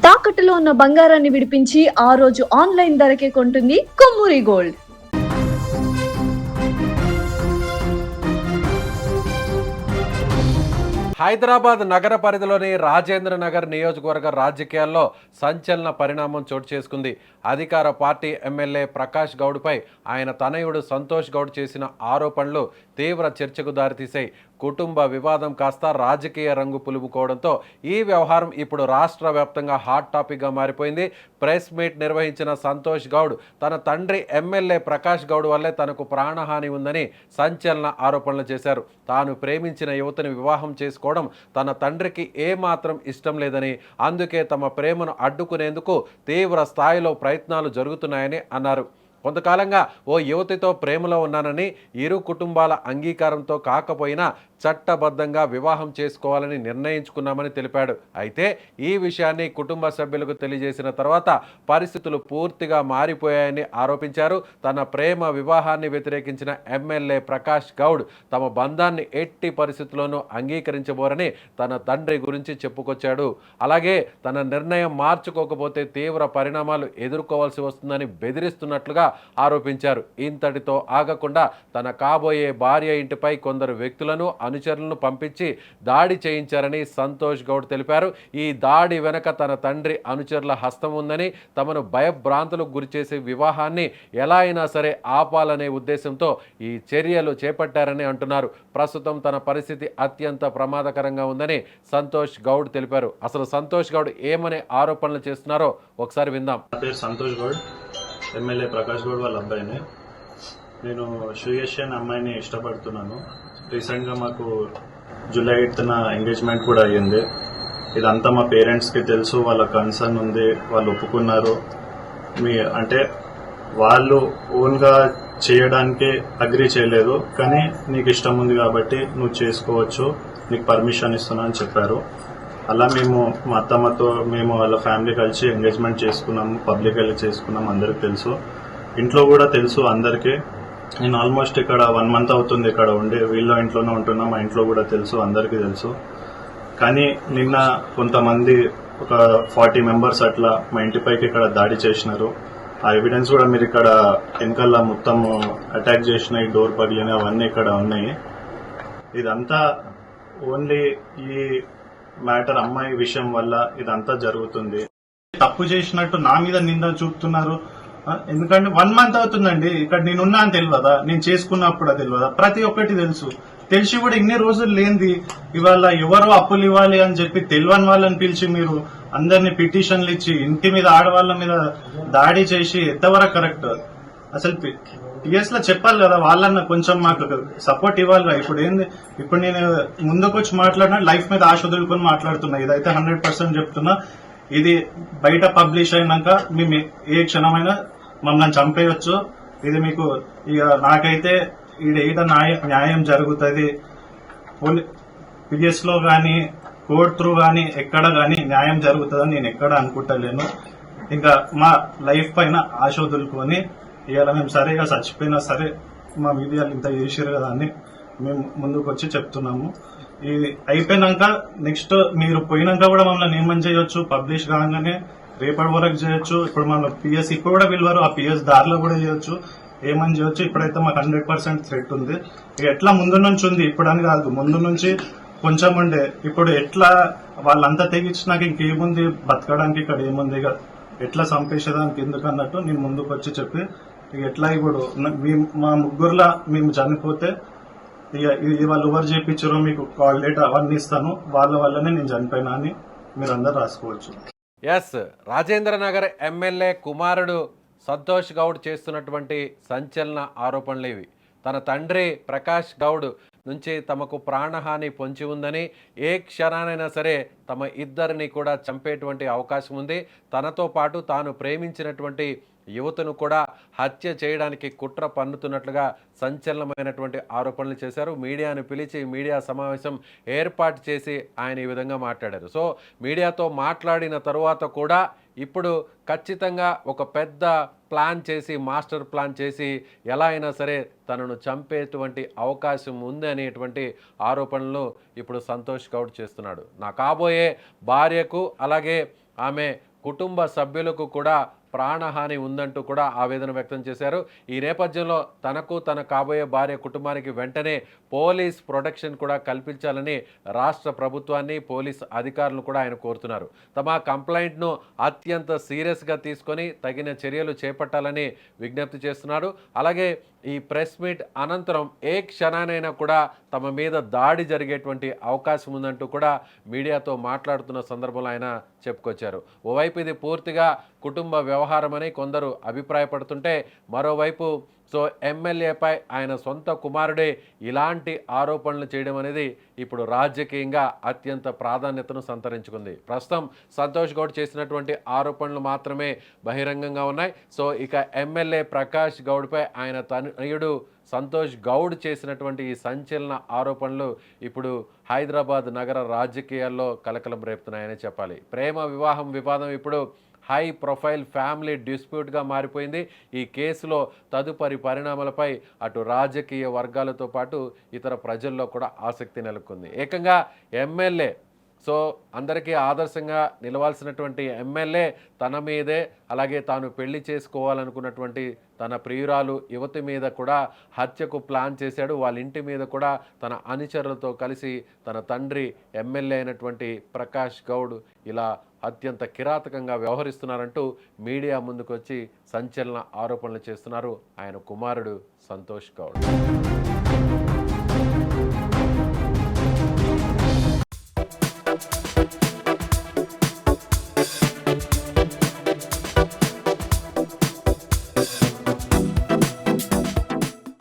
తాకట్టులో ఉన్న బంగారాన్ని విడిపించి ఆ రోజు ఆన్లైన్ ధరకే కొంటుంది కొమ్మూరి గోల్డ్. హైదరాబాద్ నగర పరిధిలోని రాజేంద్ర నగర్ నియోజకవర్గ రాజకీయాల్లో సంచలన పరిణామం చోటు చేసుకుంది. అధికార పార్టీ ఎమ్మెల్యే ప్రకాష్ గౌడ్పై ఆయన తనయుడు సంతోష్ గౌడ్ చేసిన ఆరోపణలు తీవ్ర చర్చకు దారితీశాయి. కుటుంబ వివాదం కాస్త రాజకీయ రంగు పులుముకోవడంతో ఈ వ్యవహారం ఇప్పుడు రాష్ట్ర వ్యాప్తంగా హాట్ టాపిక్గా మారిపోయింది. ప్రెస్ మీట్ నిర్వహించిన సంతోష్ గౌడ్ తన తండ్రి ఎమ్మెల్యే ప్రకాష్ గౌడ్ వల్లే తనకు ప్రాణహాని ఉందని సంచలన ఆరోపణలు చేశారు. తాను ప్రేమించిన యువతిని వివాహం చేసుకోవడం తన తండ్రికి ఏమాత్రం ఇష్టం లేదని, అందుకే తమ ప్రేమను అడ్డుకునేందుకు తీవ్ర స్థాయిలో ప్రయత్నాలు జరుగుతున్నాయని అన్నారు. కొంతకాలంగా ఓ యువతితో ప్రేమలో ఉన్నానని, ఇరు కుటుంబాల అంగీకారంతో కాకపోయినా చట్టబద్ధంగా వివాహం చేసుకోవాలని నిర్ణయించుకున్నామని తెలిపాడు. అయితే ఈ విషయాన్ని కుటుంబ సభ్యులకు తెలియజేసిన తర్వాత పరిస్థితులు పూర్తిగా మారిపోయాయని ఆరోపించారు. తన ప్రేమ వివాహాన్ని వ్యతిరేకించిన ఎమ్మెల్యే ప్రకాష్ గౌడ్ తమ బంధాన్ని ఎట్టి పరిస్థితుల్లోనూ అంగీకరించబోరని తన తండ్రి గురించి చెప్పుకొచ్చాడు. అలాగే తన నిర్ణయం మార్చుకోకపోతే తీవ్ర పరిణామాలు ఎదుర్కోవాల్సి వస్తుందని బెదిరిస్తున్నట్లుగా ఆరోపించారు. ఇంతటితో ఆగకుండా తన కాబోయే భార్య ఇంటిపై కొందరు వ్యక్తులను, అనుచరులను పంపించి దాడి చేయించారని సంతోష్ గౌడ్ తెలిపారు. ఈ దాడి వెనక తన తండ్రి అనుచరుల హస్తం ఉందని, తమను భయభ్రాంతులకు గురిచేసే వివాహాన్ని ఎలా అయినా సరే ఆపాలనే ఉద్దేశంతో ఈ చర్యలు చేపట్టారని అంటున్నారు. ప్రస్తుతం తన పరిస్థితి అత్యంత ప్రమాదకరంగా ఉందని సంతోష్ గౌడ్ తెలిపారు. అసలు సంతోష్ గౌడ్ ఏమనే ఆరోపణలు చేస్తున్నారో ఒకసారి విందాం. నా పేరు సంతోష్ గౌడ్, ఎమ్మెల్యే ప్రకాష్ గౌడ్ వాళ్ళ అబ్బాయిని. నేను శ్రీయశ్రీ అనే అమ్మాయిని ఇష్టపడుతున్నాను. రీసెంట్గా మాకు జూలై 8న ఎంగేజ్మెంట్ కూడా అయ్యింది. ఇదంతా మా పేరెంట్స్కి తెలుసు, వాళ్ళ కన్సర్న్ ఉంది, వాళ్ళు ఒప్పుకున్నారు. అంటే వాళ్ళు ఓన్గా చేయడానికి అగ్రీ చేయలేదు, కానీ నీకు ఇష్టం ఉంది కాబట్టి నువ్వు చేసుకోవచ్చు, నీకు పర్మిషన్ ఇస్తున్నా అని చెప్పారు. అలా మేము మా అత్తమ్మతో మేము వాళ్ళ ఫ్యామిలీ కలిసి ఎంగేజ్మెంట్ చేసుకున్నాము, పబ్లిక్ వెళ్ళి చేసుకున్నాము, అందరికి తెలుసు, ఇంట్లో కూడా తెలుసు అందరికీ. నేను ఆల్మోస్ట్ ఇక్కడ 1 month అవుతుంది ఇక్కడ ఉండి, వీళ్ళ ఇంట్లోనే ఉంటున్నా, మా ఇంట్లో కూడా తెలుసు, అందరికీ తెలుసు. కానీ నిన్న కొంతమంది ఒక 40 members అట్లా మా ఇంటిపైకి ఇక్కడ దాడి చేసినారు. ఆ ఎవిడెన్స్ కూడా మీరు ఇక్కడ వెనకాల మొత్తం అటాక్ చేసిన ఈ డోర్ పగిలిన అవన్నీ ఇక్కడ ఉన్నాయి. ఇదంతా ఓన్లీ ఈ మ్యాటర్ అమ్మాయి విషయం వల్ల ఇదంతా జరుగుతుంది. తప్పు చేసినట్టు నా మీద నింద చూపుతున్నారు. ఎందుకంటే 1 month అవుతుందండి ఇక్కడ నేనున్నా అని తెలియదా, నేను చేసుకున్నప్పుడు తెలియదా, ప్రతి ఒక్కటి తెలుసు. తెలిసి కూడా ఇన్ని రోజులు లేనిది ఇవాళ ఎవరో అప్పులు ఇవ్వాలి అని చెప్పి తెలియని వాళ్ళని పిలిచి మీరు అందరినీ పిటిషన్లు ఇచ్చి ఇంటి మీద ఆడవాళ్ళ మీద దాడి చేసి ఎంతవరకు కరెక్ట్? అసలు టీఎస్ లో చెప్పాలి కదా, వాళ్ళన్న కొంచెం మాకు సపోర్ట్ ఇవ్వాలి. ఇప్పుడు నేను ముందుకు వచ్చి మాట్లాడినా లైఫ్ మీద ఆశ వదులుకొని మాట్లాడుతున్నా. ఇదైతే 100% చెప్తున్నా. ఇది బయట పబ్లిష్ అయినాక మేము ఏ క్షణమైనా మమ్మల్ని చంపేయచ్చు. ఇది మీకు ఇక నాకైతే ఏదో న్యాయం జరుగుతుంది. పిఎస్ లో గానీ కోర్ట్ త్రూ గానీ ఎక్కడ గానీ న్యాయం జరుగుతుందని నేను ఎక్కడ అనుకుంటలేను. ఇంకా మా లైఫ్ పైన ఆశ వదులుకొని ఇవాళ మేము సరే ఇక చచ్చిపోయినా సరే మా మీడియా ఇంత చేసారు కదా అని మేము ముందుకు వచ్చి చెప్తున్నాము. ఇది అయిపోయినాక నెక్స్ట్ మీరు పోయినాక కూడా మమ్మల్ని ఏమని చేయొచ్చు, పబ్లిష్ కాగానే రేపటి వరకు చేయొచ్చు. ఇప్పుడు మన పిఎస్ ఇప్పుడు కూడా పిలవరు, ఆ పిఎస్ దారిలో కూడా చేయొచ్చు, ఏమని చేయొచ్చు. ఇప్పుడైతే మాకు 100% థ్రెట్ ఉంది. ఇక ఎట్లా ముందు నుంచి ఉంది, ఇప్పుడు అని కాదు, ముందు నుంచి కొంచెం ఉండే. ఇప్పుడు ఎట్లా వాళ్ళంతా తెగించినాక ఇంకేముంది, బతకడానికి ఇక్కడ ఏముంది, ఇక ఎట్లా చంపేసేదానికి ఎందుకు అన్నట్టు నేను ముందుకు వచ్చి చెప్పి ఇక ఎట్లా ఇప్పుడు మా ముగ్గురులా మేము చనిపోతే ఇక వాళ్ళు ఎవరు చేయించారో మీకు కాల్ డేట్ అవన్నీ ఇస్తాను, వాళ్ళ వల్లనే నేను చనిపోయినా అని మీరు అందరు రాసుకోవచ్చు. ఎస్, రాజేంద్ర నగర్ ఎమ్మెల్యే కుమారుడు సంతోష్ గౌడ్ చేస్తున్నటువంటి సంచలన ఆరోపణలు ఇవి. తన తండ్రి ప్రకాష్ గౌడ్ నుంచి తమకు ప్రాణహాని పొంచి ఉందని, ఏ క్షణానైనా సరే తమ ఇద్దరిని కూడా చంపేటువంటి అవకాశం ఉంది, తనతో పాటు తాను ప్రేమించినటువంటి యువతను కూడా హత్య చేయడానికి కుట్ర పన్నుతున్నట్లుగా సంచలనమైనటువంటి ఆరోపణలు చేశారు. మీడియాను పిలిచి మీడియా సమావేశం ఏర్పాటు చేసి ఆయన ఈ విధంగా మాట్లాడారు. సో మీడియాతో మాట్లాడిన తరువాత కూడా ఇప్పుడు ఖచ్చితంగా ఒక పెద్ద ప్లాన్ చేసి, మాస్టర్ ప్లాన్ చేసి ఎలా అయినా సరే తనను చంపేటువంటి అవకాశం ఉంది అనేటువంటి ఆరోపణలు ఇప్పుడు సంతోష్ గౌడ్ చేస్తున్నాడు. నా కాబోయే భార్యకు అలాగే ఆమె కుటుంబ సభ్యులకు కూడా ప్రాణహాని ఉందంటూ కూడా ఆవేదన వ్యక్తం చేశారు. ఈ నేపథ్యంలో తనకు తన కాబోయే భార్య కుటుంబానికి వెంటనే పోలీస్ ప్రొటెక్షన్ కూడా కల్పించాలని రాష్ట్ర ప్రభుత్వాన్ని, పోలీస్ అధికారులను కూడా ఆయన కోరుతున్నారు. తమ కంప్లైంట్ను అత్యంత సీరియస్గా తీసుకొని తగిన చర్యలు చేపట్టాలని విజ్ఞప్తి చేస్తున్నారు. అలాగే ఈ ప్రెస్ మీట్ అనంతరం ఏ క్షణానైనా కూడా తమ మీద దాడి జరిగేటువంటి అవకాశం ఉందంటూ కూడా మీడియాతో మాట్లాడుతున్న సందర్భంలో ఆయన చెప్పుకొచ్చారు. ఓవైపు ఇది పూర్తిగా కుటుంబ వ్యవహారమని కొందరు అభిప్రాయపడుతుంటే, మరోవైపు ఎమ్మెల్యేపై ఆయన సొంత కుమారుడే ఇలాంటి ఆరోపణలు చేయడం అనేది ఇప్పుడు రాజకీయంగా అత్యంత ప్రాధాన్యతను సంతరించుకుంది. ప్రస్తుతం సంతోష్ గౌడ్ చేసినటువంటి ఆరోపణలు మాత్రమే బహిరంగంగా ఉన్నాయి. ఇక ఎమ్మెల్యే ప్రకాష్ గౌడ్పై ఆయన తనయుడు సంతోష్ గౌడ్ చేసినటువంటి ఈ సంచలన ఆరోపణలు ఇప్పుడు హైదరాబాద్ నగర రాజకీయాల్లో కలకలం రేపుతున్నాయని చెప్పాలి. ప్రేమ వివాహం వివాదం ఇప్పుడు హై ప్రొఫైల్ ఫ్యామిలీ డిస్ప్యూట్గా మారిపోయింది. ఈ కేసులో తదుపరి పరిణామాలపై అటు రాజకీయ వర్గాలతో పాటు ఇతర ప్రజల్లో కూడా ఆసక్తి నెలకొంది. ఏకంగా ఎమ్మెల్యే అందరికీ ఆదర్శంగా నిలవాల్సినటువంటి ఎమ్మెల్యే తన మీదే, అలాగే తాను పెళ్లి చేసుకోవాలనుకున్నటువంటి తన ప్రియురాలు యువతి మీద కూడా హత్యకు ప్లాన్ చేశాడు. వాళ్ళ ఇంటి మీద కూడా తన అనుచరులతో కలిసి తన తండ్రి ఎమ్మెల్యే అయినటువంటి ప్రకాష్ గౌడ్ ఇలా అత్యంత కిరాతకంగా వ్యవహరిస్తున్నారంటూ మీడియా ముందుకొచ్చి సంచలన ఆరోపణలు చేస్తున్నారు ఆయన కుమారుడు సంతోష్ గౌడ్.